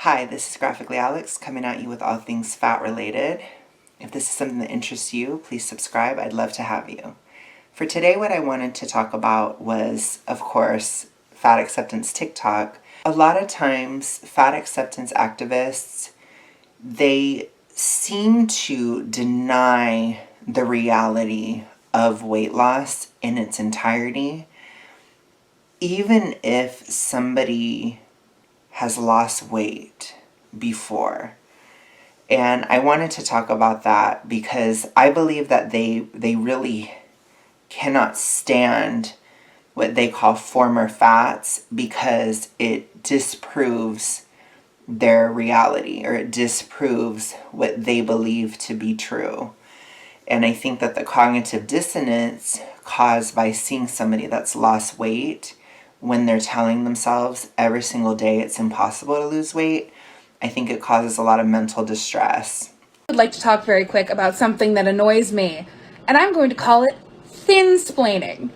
Hi, this is Graphically Alex coming at you with all things fat related. If this is something that interests you, please subscribe. I'd love to have you. For today, what I wanted to talk about was, of course, fat acceptance TikTok. A lot of times, fat acceptance activists, they seem to deny the reality of weight loss in its entirety. Even if somebody has lost weight before. And I wanted to talk about that because I believe that they really cannot stand what they call former fats because it disproves their reality, or it disproves what they believe to be true. And I think that the cognitive dissonance caused by seeing somebody that's lost weight when they're telling themselves every single day it's impossible to lose weight, I think it causes a lot of mental distress. I would like to talk very quick about something that annoys me, and I'm going to call it thin-splaining.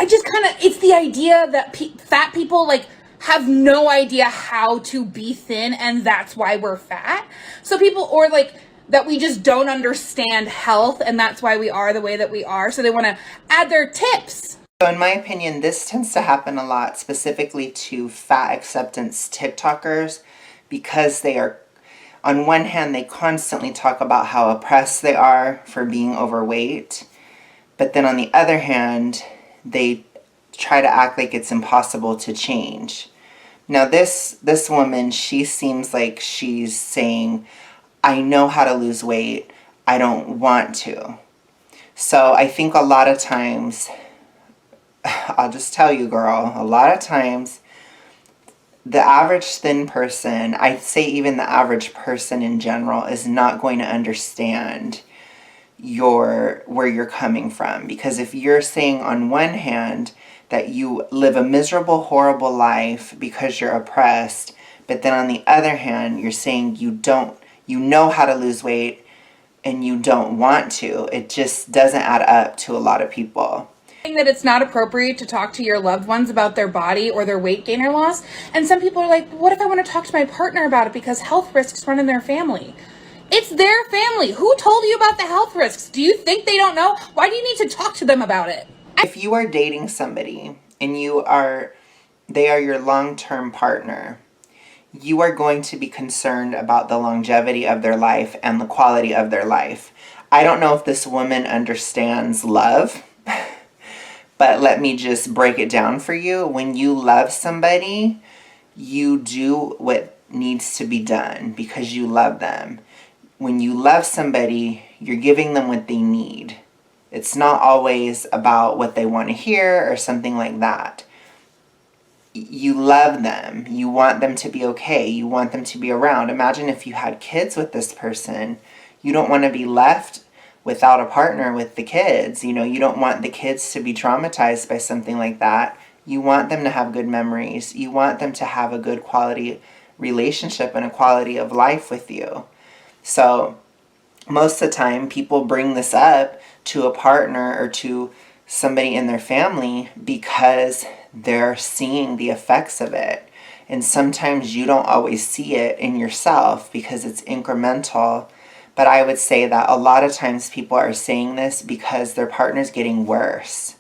It's the idea that fat people, have no idea how to be thin, and that's why we're fat. So that we just don't understand health, and that's why we are the way that we are. So they want to add their tips. So in my opinion, this tends to happen a lot, specifically to fat acceptance TikTokers, because they are, on one hand, they constantly talk about how oppressed they are for being overweight, but then on the other hand, they try to act like it's impossible to change. Now this woman, she seems like she's saying, I know how to lose weight, I don't want to. So I think a lot of times, I'll just tell you, girl, a lot of times the average thin person, I'd say even the average person in general, is not going to understand where you're coming from. Because if you're saying on one hand that you live a miserable, horrible life because you're oppressed, but then on the other hand, you're saying you know how to lose weight and you don't want to, it just doesn't add up to a lot of people. That it's not appropriate to talk to your loved ones about their body or their weight gain or loss. And some people are like, what if I want to talk to my partner about it because health risks run in their family? It's their family. Who told you about the health risks? Do you think they don't know? Why do you need to talk to them about it? If you are dating somebody and they are your long-term partner, you are going to be concerned about the longevity of their life and the quality of their life. I don't know if this woman understands love, but let me just break it down for you. When you love somebody, you do what needs to be done because you love them. When you love somebody, you're giving them what they need. It's not always about what they want to hear or something like that. You love them. You want them to be okay. You want them to be around. Imagine if you had kids with this person. You don't want to be left without a partner with the kids. You don't want the kids to be traumatized by something like that. You want them to have good memories. You want them to have a good quality relationship and a quality of life with you. So most of the time, people bring this up to a partner or to somebody in their family because they're seeing the effects of it. And sometimes you don't always see it in yourself because it's incremental. But I would say that a lot of times people are saying this because their partner's getting worse.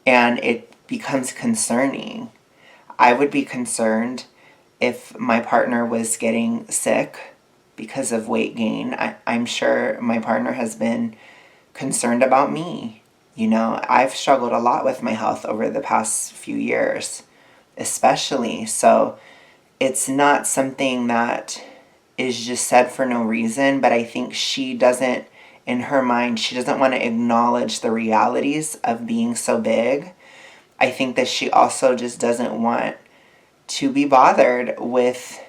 And it becomes concerning. I would be concerned if my partner was getting sick because of weight gain. I'm sure my partner has been concerned about me. I've struggled a lot with my health over the past few years, especially. So it's not something that is just said for no reason, but I think in her mind, she doesn't want to acknowledge the realities of being so big. I think that she also just doesn't want to be bothered with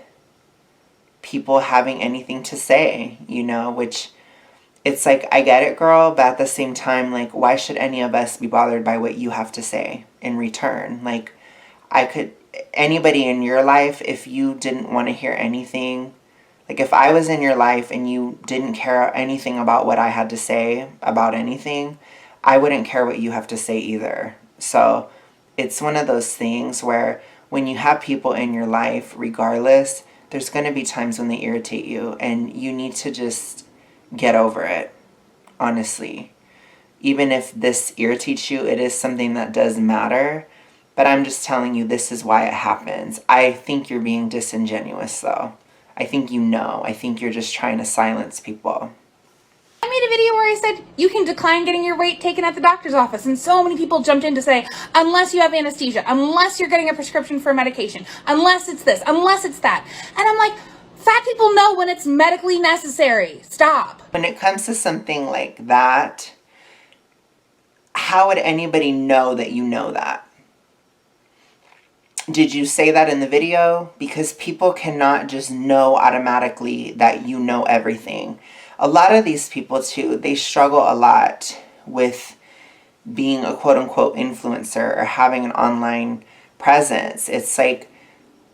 people having anything to say, which it's like, I get it, girl, but at the same time, why should any of us be bothered by what you have to say in return? Anybody in your life, if you didn't want to hear anything, if I was in your life and you didn't care anything about what I had to say about anything, I wouldn't care what you have to say either. So it's one of those things where when you have people in your life, regardless, There's going to be times when they irritate you, and you need to just get over it, honestly. Even if this irritates you, it is something that does matter. But I'm just telling you, this is why it happens. I think you're being disingenuous, though. I think you know. I think you're just trying to silence people. I made a video where I said you can decline getting your weight taken at the doctor's office, and so many people jumped in to say, unless you have anesthesia, unless you're getting a prescription for medication, unless it's this, unless it's that. And I'm like, fat people know when it's medically necessary. Stop. When it comes to something like that, how would anybody know that you know that? Did you say that in the video? Because people cannot just know automatically that you know everything. A lot of these people too, they struggle a lot with being a quote unquote influencer or having an online presence. It's like,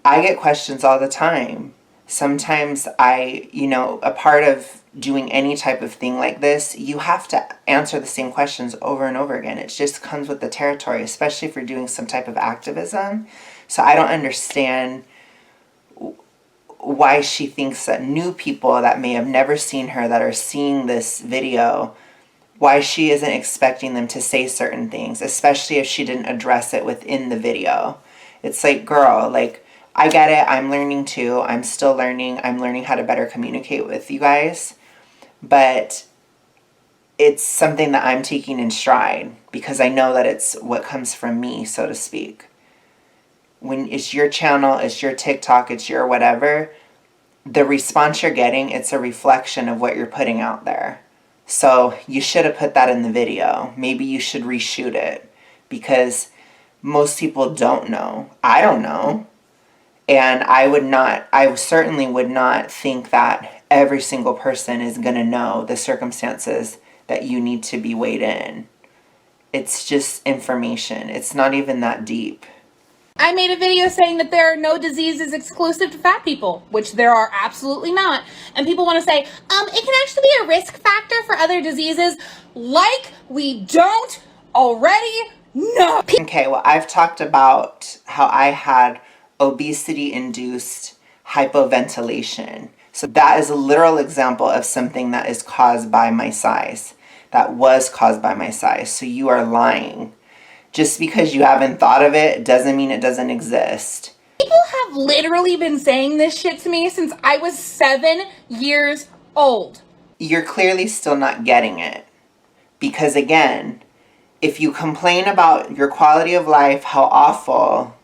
I get questions all the time. Sometimes a part of doing any type of thing like this, you have to answer the same questions over and over again. It just comes with the territory, especially if you're doing some type of activism. So I don't understand why she thinks that new people that may have never seen her, that are seeing this video, why she isn't expecting them to say certain things, especially if she didn't address it within the video. It's like, girl, like, I get it. I'm learning too. I'm still learning. I'm learning how to better communicate with you guys. But it's something that I'm taking in stride because I know that it's what comes from me, so to speak. When it's your channel, it's your TikTok, it's your whatever, the response you're getting, it's a reflection of what you're putting out there. So you should have put that in the video. Maybe you should reshoot it because most people don't know. I don't know. And I certainly would not think that every single person is going to know the circumstances that you need to be weighed in. It's just information. It's not even that deep. I made a video saying that there are no diseases exclusive to fat people, which there are absolutely not. And people want to say, it can actually be a risk factor for other diseases. Like we don't already know. Okay, well, I've talked about how I had obesity-induced hypoventilation. So that is a literal example of something that is caused by my size. That was caused by my size. So you are lying. Just because you haven't thought of it doesn't mean it doesn't exist. People have literally been saying this shit to me since I was 7 years old. You're clearly still not getting it. Because again, if you complain about your quality of life, how awful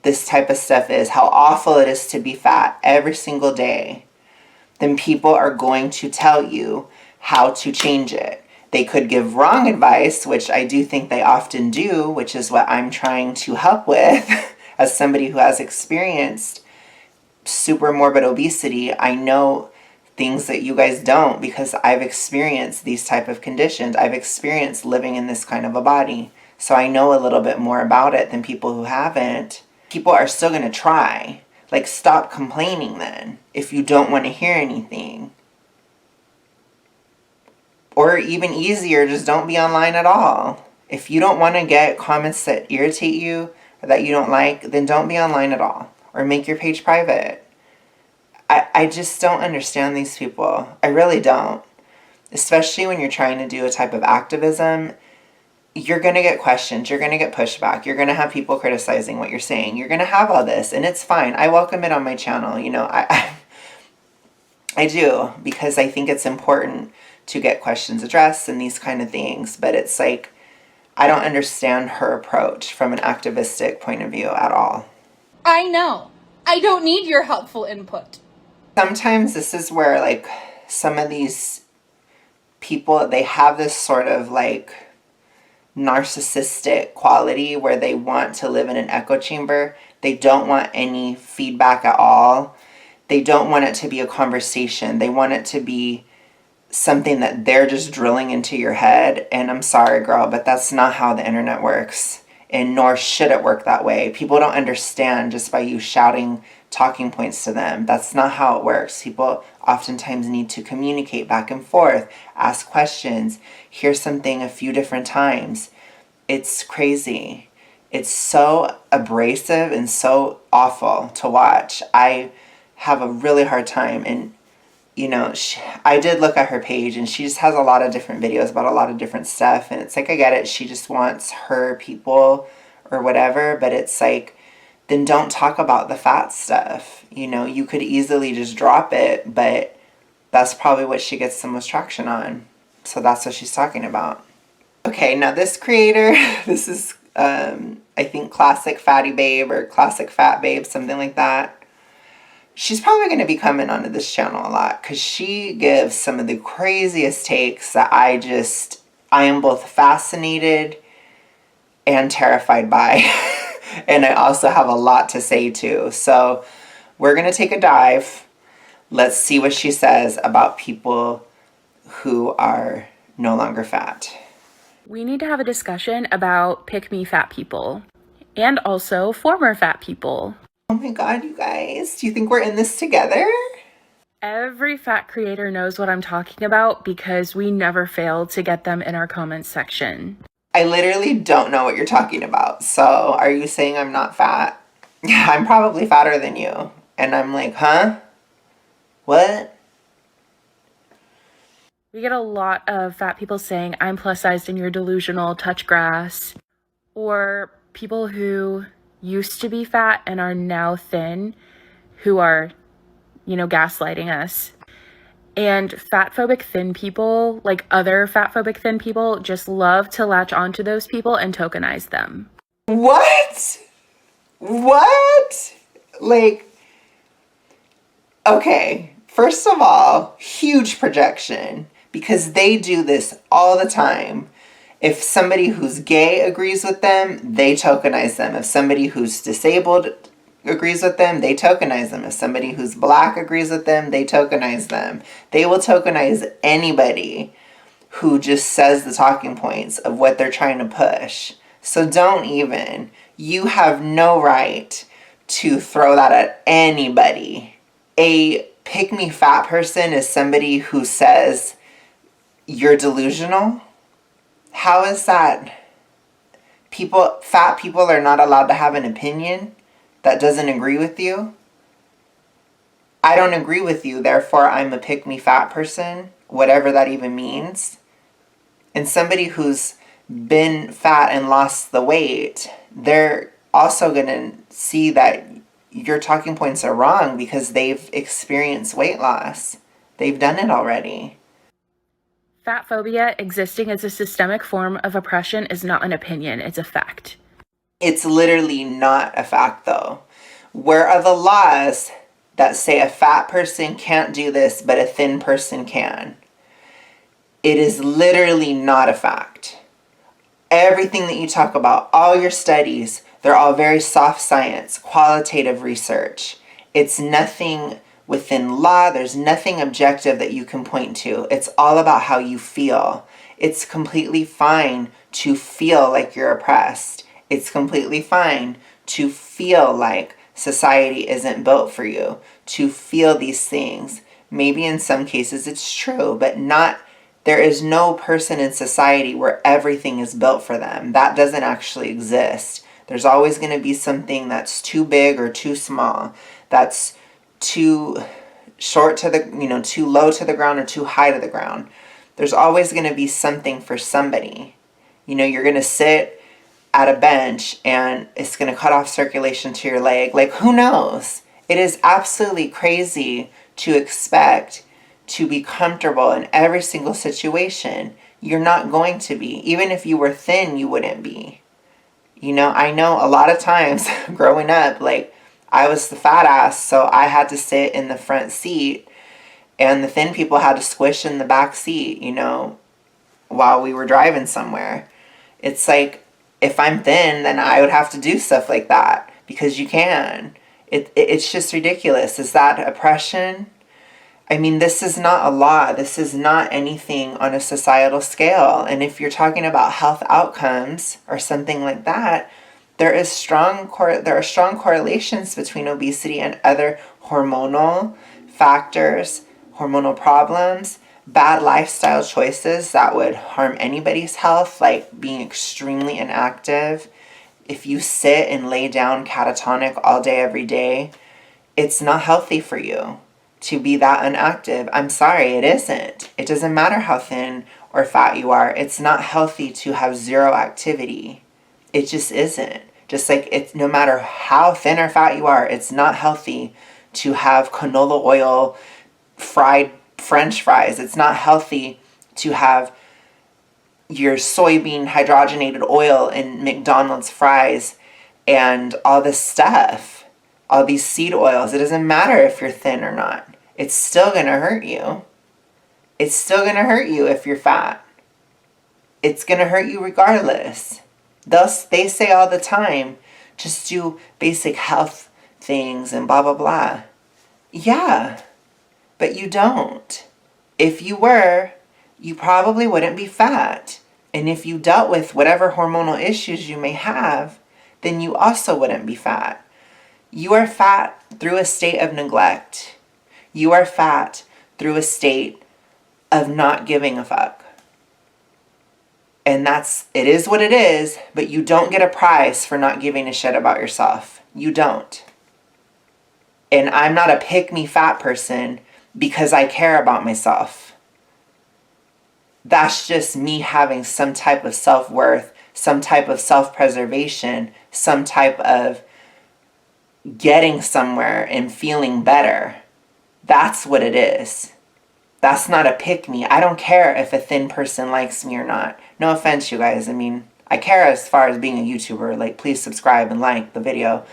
this type of stuff is, how awful it is to be fat every single day, then people are going to tell you how to change it. They could give wrong advice, which I do think they often do, which is what I'm trying to help with. As somebody who has experienced super morbid obesity, I know things that you guys don't because I've experienced these type of conditions. I've experienced living in this kind of a body. So I know a little bit more about it than people who haven't. People are still going to try. Like, stop complaining then if you don't want to hear anything. Or even easier, just don't be online at all. If you don't want to get comments that irritate you or that you don't like, then don't be online at all. Or make your page private. I just don't understand these people. I really don't. Especially when you're trying to do a type of activism. You're going to get questions. You're going to get pushback. You're going to have people criticizing what you're saying. You're going to have all this. And it's fine. I welcome it on my channel. You know, I do. Because I think it's important to get questions addressed and these kind of things. But it's like, I don't understand her approach from an activistic point of view at all. I know. I don't need your helpful input. Sometimes this is where, like, some of these people, they have this sort of, like, narcissistic quality where they want to live in an echo chamber. They don't want any feedback at all. They don't want it to be a conversation. They want it to be something that they're just drilling into your head. And I'm sorry, girl, but that's not how the internet works. And nor should it work that way. People don't understand just by you shouting talking points to them. That's not how it works. People oftentimes need to communicate back and forth, ask questions, hear something a few different times. It's crazy. It's so abrasive and so awful to watch. I have a really hard time. And, I did look at her page, and she just has a lot of different videos about a lot of different stuff. And it's like, I get it. She just wants her people or whatever. But it's like, then don't talk about the fat stuff. You could easily just drop it, but that's probably what she gets the most traction on. So that's what she's talking about. Okay, now this creator, this is, I think, Classic Fatty Babe or Classic Fat Babe, something like that. She's probably going to be coming onto this channel a lot because she gives some of the craziest takes that I am both fascinated and terrified by. And I also have a lot to say too. So we're going to take a dive. Let's see what she says about people who are no longer fat. We need to have a discussion about pick-me fat people and also former fat people. Oh my God, you guys. Do you think we're in this together? Every fat creator knows what I'm talking about because we never fail to get them in our comments section. I literally don't know what you're talking about. So are you saying I'm not fat? I'm probably fatter than you. And I'm like, huh? What? We get a lot of fat people saying, I'm plus sized and you're delusional, touch grass. Or people who used to be fat and are now thin, who are, gaslighting us. And fat-phobic thin people, like other fat-phobic thin people, just love to latch onto those people and tokenize them. What? What? Like, okay, first of all, huge projection, because they do this all the time. If somebody who's gay agrees with them, they tokenize them. If somebody who's disabled agrees with them, they tokenize them. If somebody who's black agrees with them, they tokenize them. They will tokenize anybody who just says the talking points of what they're trying to push. So don't even. You have no right to throw that at anybody. A pick-me fat person is somebody who says you're delusional. How is that? Fat people are not allowed to have an opinion that doesn't agree with you. I don't agree with you, therefore I'm a pick-me fat person, whatever that even means. And somebody who's been fat and lost the weight, they're also going to see that your talking points are wrong because they've experienced weight loss. They've done it already. Fat phobia existing as a systemic form of oppression is not an opinion, it's a fact. It's literally not a fact, though. Where are the laws that say a fat person can't do this, but a thin person can? It is literally not a fact. Everything that you talk about, all your studies, they're all very soft science, qualitative research. It's nothing within law. There's nothing objective that you can point to. It's all about how you feel. It's completely fine to feel like you're oppressed. It's completely fine to feel like society isn't built for you, to feel these things. Maybe in some cases it's true, but there is no person in society where everything is built for them. That doesn't actually exist. There's always going to be something that's too big or too small, that's too short to the, too low to the ground or too high to the ground. There's always going to be something for somebody. You're going to sit at a bench and it's going to cut off circulation to your leg. Like, who knows? It is absolutely crazy to expect to be comfortable in every single situation. You're not going to be. Even if you were thin, you wouldn't be. I know a lot of times growing up, like, I was the fat ass, so I had to sit in the front seat and the thin people had to squish in the back seat, while we were driving somewhere. It's like, if I'm thin, then I would have to do stuff like that because you can. It's just ridiculous. Is that oppression? I mean, this is not a law. This is not anything on a societal scale. And if you're talking about health outcomes or something like that, there are strong correlations between obesity and other hormonal factors, hormonal problems, bad lifestyle choices that would harm anybody's health, like being extremely inactive. If you sit and lay down catatonic all day, every day, It's not healthy for you to be that inactive. I'm sorry, it isn't. It doesn't matter how thin or fat you are. It's not healthy to have zero activity. It just isn't. Just like it's no matter how thin or fat you are, it's not healthy to have canola oil fried French fries. It's not healthy to have your soybean hydrogenated oil in McDonald's fries and all this stuff, all these seed oils. It doesn't matter if you're thin or not. It's still going to hurt you. It's still going to hurt you if you're fat. It's going to hurt you regardless. Thus, they say all the time, just do basic health things and blah, blah, blah. Yeah, but you don't. If you were, you probably wouldn't be fat. And if you dealt with whatever hormonal issues you may have, then you also wouldn't be fat. You are fat through a state of neglect. You are fat through a state of not giving a fuck. And it is what it is, but you don't get a prize for not giving a shit about yourself. You don't. And I'm not a pick-me fat person because I care about myself. That's just me having some type of self-worth, some type of self-preservation, some type of getting somewhere and feeling better. That's what it is. That's not a pick-me. I don't care if a thin person likes me or not. No offense, you guys. I mean, I care as far as being a YouTuber. Like, please subscribe and like the video.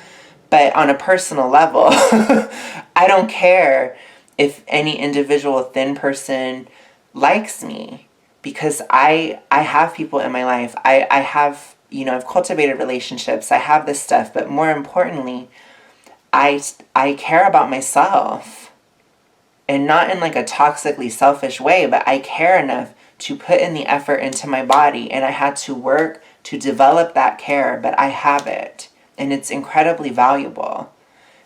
But on a personal level, I don't care if any individual thin person likes me. Because I have people in my life. I have, I've cultivated relationships. I have this stuff. But more importantly, I care about myself. And not in like a toxically selfish way, but I care enough to put in the effort into my body. And I had to work to develop that care, but I have it. And it's incredibly valuable.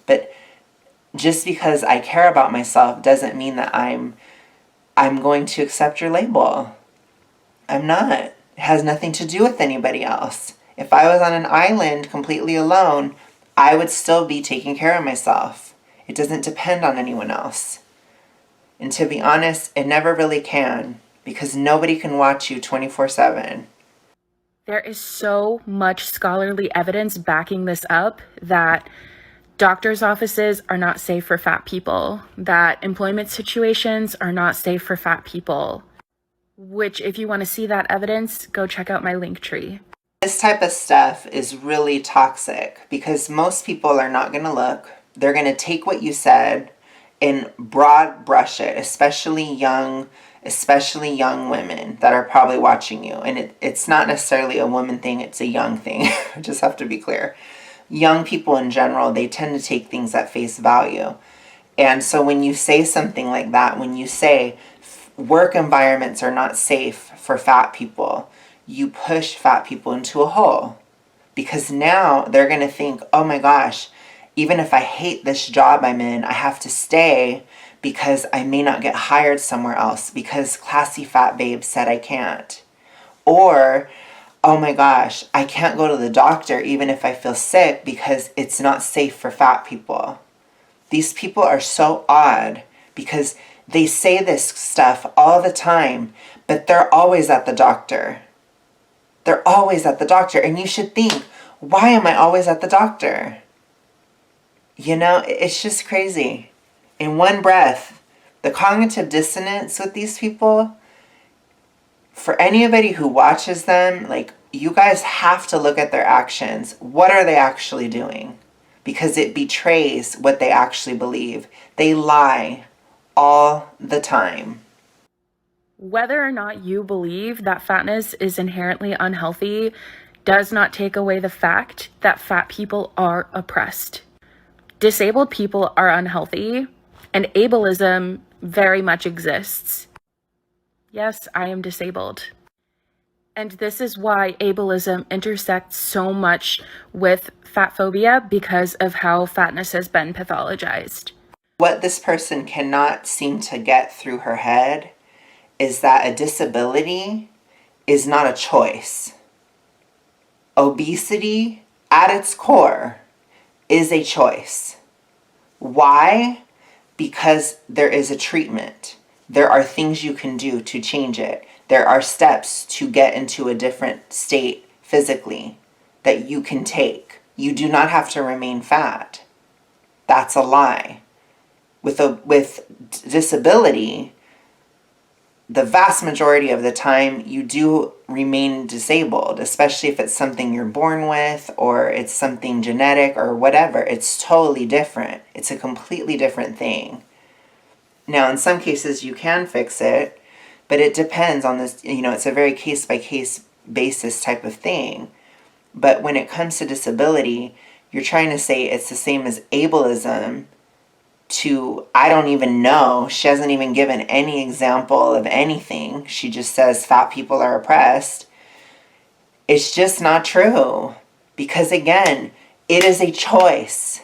But just because I care about myself doesn't mean that I'm going to accept your label. I'm not. It has nothing to do with anybody else. If I was on an island completely alone, I would still be taking care of myself. It doesn't depend on anyone else. And to be honest, it never really can, because nobody can watch you 24/7. There is so much scholarly evidence backing this up that doctors' offices are not safe for fat people, that employment situations are not safe for fat people, which if you want to see that evidence, go check out my link tree. This type of stuff is really toxic because most people are not going to look. They're going to take what you said and broad brush it, especially young women that are probably watching you. And it's not necessarily a woman thing, it's a young thing. I just have to be clear. Young people in general, they tend to take things at face value. And so when you say something like that, when you say work environments are not safe for fat people, you push fat people into a hole. Because now they're going to think, oh my gosh, even if I hate this job I'm in, I have to stay because I may not get hired somewhere else because classy fat babe said I can't. Or, oh my gosh, I can't go to the doctor even if I feel sick because it's not safe for fat people. These people are so odd because they say this stuff all the time, but they're always at the doctor. They're always at the doctor. And you should think, why am I always at the doctor? It's just crazy. In one breath, the cognitive dissonance with these people, for anybody who watches them, like, you guys have to look at their actions. What are they actually doing? Because it betrays what they actually believe. They lie all the time. Whether or not you believe that fatness is inherently unhealthy does not take away the fact that fat people are oppressed. Disabled people are unhealthy, and ableism very much exists. Yes, I am disabled. And this is why ableism intersects so much with fat phobia because of how fatness has been pathologized. What this person cannot seem to get through her head is that a disability is not a choice. Obesity, at its core, is a choice. Why? Because there is a treatment. There are things you can do to change it. There are steps to get into a different state physically that you can take. You do not have to remain fat. That's a lie. With disability, the vast majority of the time you do remain disabled, especially if it's something you're born with or it's something genetic or whatever. It's totally different. It's a completely different thing. Now, in some cases you can fix it, but it depends on this, it's a very case by case basis type of thing. But when it comes to disability, you're trying to say it's the same as ableism to, I don't even know. She hasn't even given any example of anything. She just says fat people are oppressed. It's just not true. Because again, it is a choice.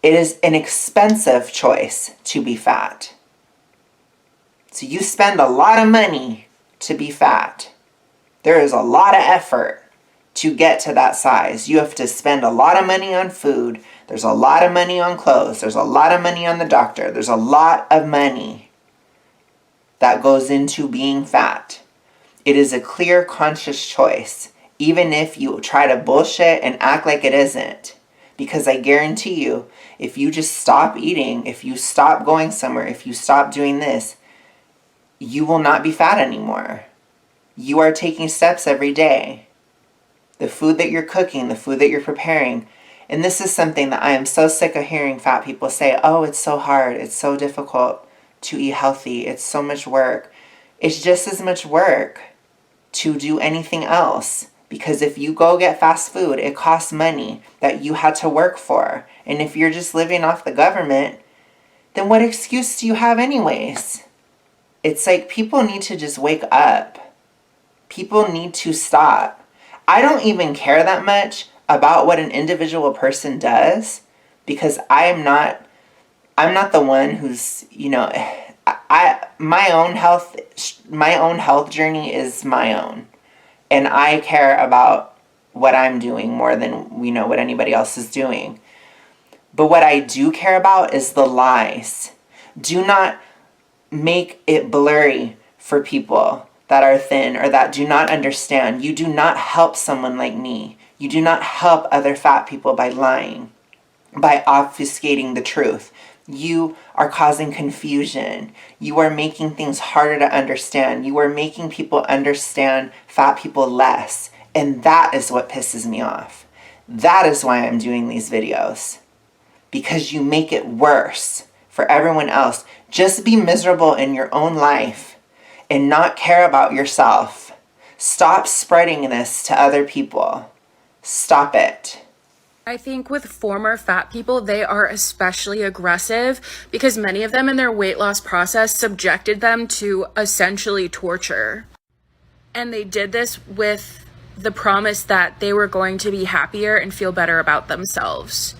It is an expensive choice to be fat. So you spend a lot of money to be fat. There is a lot of effort to get to that size. You have to spend a lot of money on food. There's a lot of money on clothes. There's a lot of money on the doctor. There's a lot of money that goes into being fat. It is a clear, conscious choice, even if you try to bullshit and act like it isn't. Because I guarantee you, if you just stop eating, if you stop going somewhere, if you stop doing this, you will not be fat anymore. You are taking steps every day. The food that you're cooking, the food that you're preparing. And this is something that I am so sick of hearing fat people say, oh, it's so hard, it's so difficult to eat healthy, it's so much work. It's just as much work to do anything else. Because if you go get fast food, it costs money that you had to work for. And if you're just living off the government, then what excuse do you have anyways? It's like people need to just wake up. People need to stop. I don't even care that much about what an individual person does because I'm not the one who's, my own health journey is my own. And I care about what I'm doing more than, what anybody else is doing. But what I do care about is the lies. Do not make it blurry for people that are thin or that do not understand. You do not help someone like me. You do not help other fat people by lying, by obfuscating the truth. You are causing confusion. You are making things harder to understand. You are making people understand fat people less. And that is what pisses me off. That is why I'm doing these videos. Because you make it worse for everyone else. Just be miserable in your own life and not care about yourself. Stop spreading this to other people. Stop it. I think with former fat people, they are especially aggressive because many of them in their weight loss process subjected them to essentially torture. And they did this with the promise that they were going to be happier and feel better about themselves.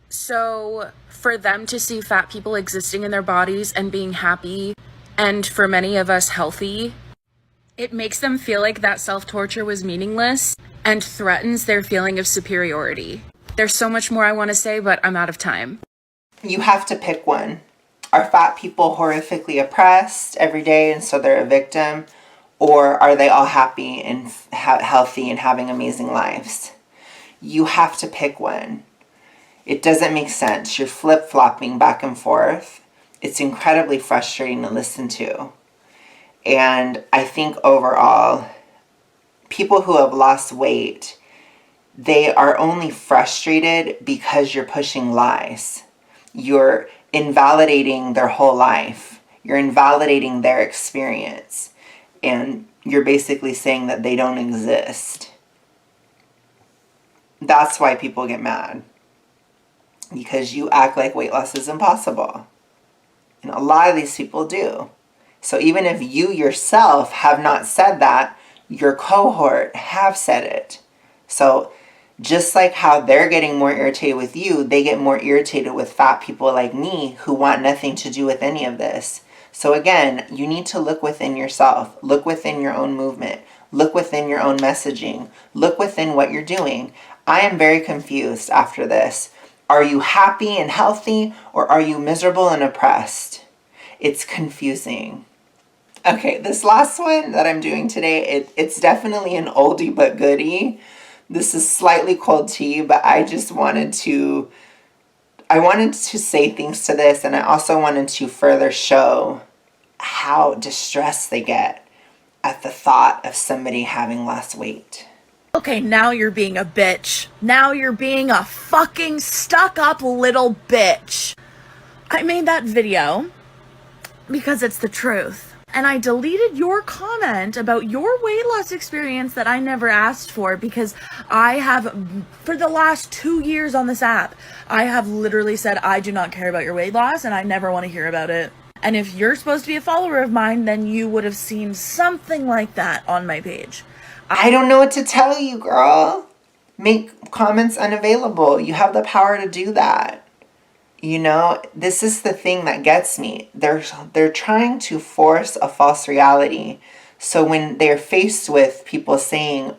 So for them to see fat people existing in their bodies and being happy, and for many of us healthy, it makes them feel like that self-torture was meaningless and threatens their feeling of superiority. There's so much more I want to say, but I'm out of time. You have to pick one. Are fat people horrifically oppressed every day and so they're a victim? Or are they all happy and healthy and having amazing lives? You have to pick one. It doesn't make sense. You're flip-flopping back and forth. It's incredibly frustrating to listen to. And I think overall, people who have lost weight, they are only frustrated because you're pushing lies. You're invalidating their whole life. You're invalidating their experience. And you're basically saying that they don't exist. That's why people get mad. Because you act like weight loss is impossible. And a lot of these people do. So even if you yourself have not said that, your cohort have said it. So just like how they're getting more irritated with you, they get more irritated with fat people like me who want nothing to do with any of this. So again, you need to look within yourself. Look within your own movement. Look within your own messaging. Look within what you're doing. I am very confused after this. Are you happy and healthy, or are you miserable and oppressed? It's confusing. Okay, this last one that I'm doing today, it's definitely an oldie but goodie. This is slightly cold tea, but I wanted to say things to this, and I also wanted to further show how distressed they get at the thought of somebody having lost weight. Okay, now you're being a bitch. Now you're being a fucking stuck-up little bitch. I made that video because it's the truth. And I deleted your comment about your weight loss experience that I never asked for because I have, for the last 2 years on this app, I have literally said I do not care about your weight loss and I never want to hear about it. And if you're supposed to be a follower of mine, then you would have seen something like that on my page. I don't know what to tell you, girl. Make comments unavailable. You have the power to do that. You know, this is the thing that gets me. They're trying to force a false reality. So when they're faced with people saying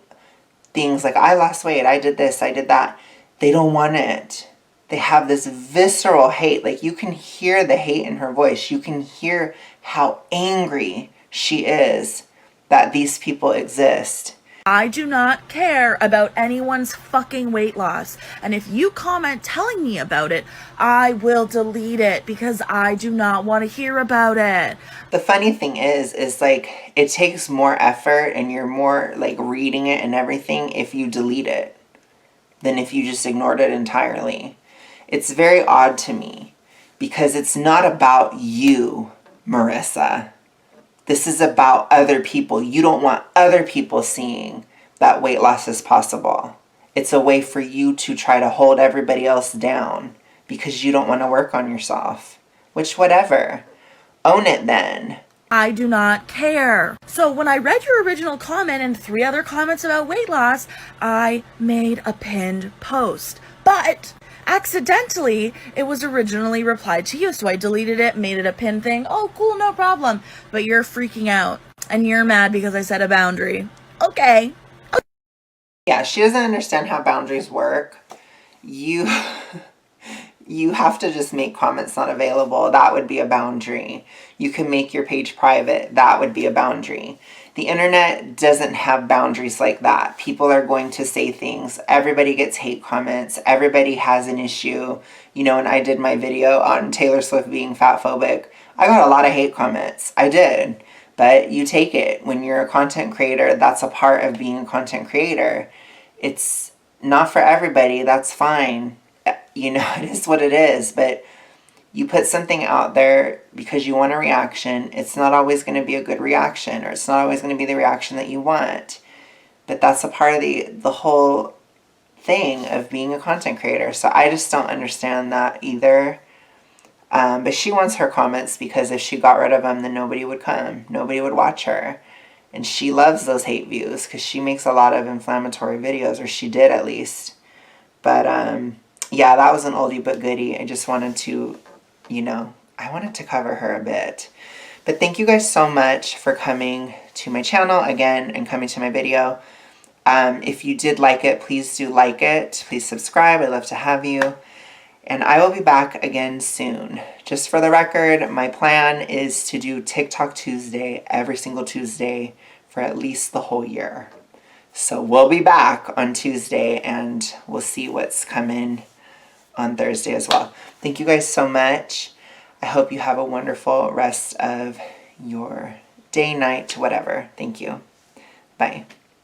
things like, I lost weight, I did this, I did that, they don't want it. They have this visceral hate. Like, you can hear the hate in her voice. You can hear how angry she is that these people exist. I do not care about anyone's fucking weight loss. And if you comment telling me about it, I will delete it because I do not want to hear about it. The funny thing is like, it takes more effort and you're more like reading it and everything if you delete it than if you just ignored it entirely. It's very odd to me because it's not about you, Marissa. This is about other people. You don't want other people seeing that weight loss is possible. It's a way for you to try to hold everybody else down because you don't want to work on yourself. Which, whatever. Own it then. I do not care. So when I read your original comment and 3 other comments about weight loss, I made a pinned post. But accidentally, it was originally replied to you, so I deleted it, made it a pinned thing. Oh, cool, no problem. But you're freaking out, and you're mad because I set a boundary. Okay. Yeah, she doesn't understand how boundaries work. You have to just make comments not available. That would be a boundary. You can make your page private. That would be a boundary. The internet doesn't have boundaries like that. People are going to say things. Everybody gets hate comments. Everybody has an issue. You know, when I did my video on Taylor Swift being fat phobic, I got a lot of hate comments. I did. But you take it. When you're a content creator, that's a part of being a content creator. It's not for everybody. That's fine. You know, it is what it is. But you put something out there because you want a reaction. It's not always going to be a good reaction, or it's not always going to be the reaction that you want. But that's a part of the whole thing of being a content creator. So I just don't understand that either. But she wants her comments because if she got rid of them, then nobody would come. Nobody would watch her. And she loves those hate views because she makes a lot of inflammatory videos, or she did at least. But yeah, that was an oldie but goodie. I just wanted to, I wanted to cover her a bit. But thank you guys so much for coming to my channel again and coming to my video. If you did like it, please do like it. Please subscribe. I'd love to have you. And I will be back again soon. Just for the record, my plan is to do TikTok Tuesday every single Tuesday for at least the whole year. So we'll be back on Tuesday and we'll see what's coming on Thursday as well. Thank you guys so much. I hope you have a wonderful rest of your day, night, whatever. Thank you. Bye.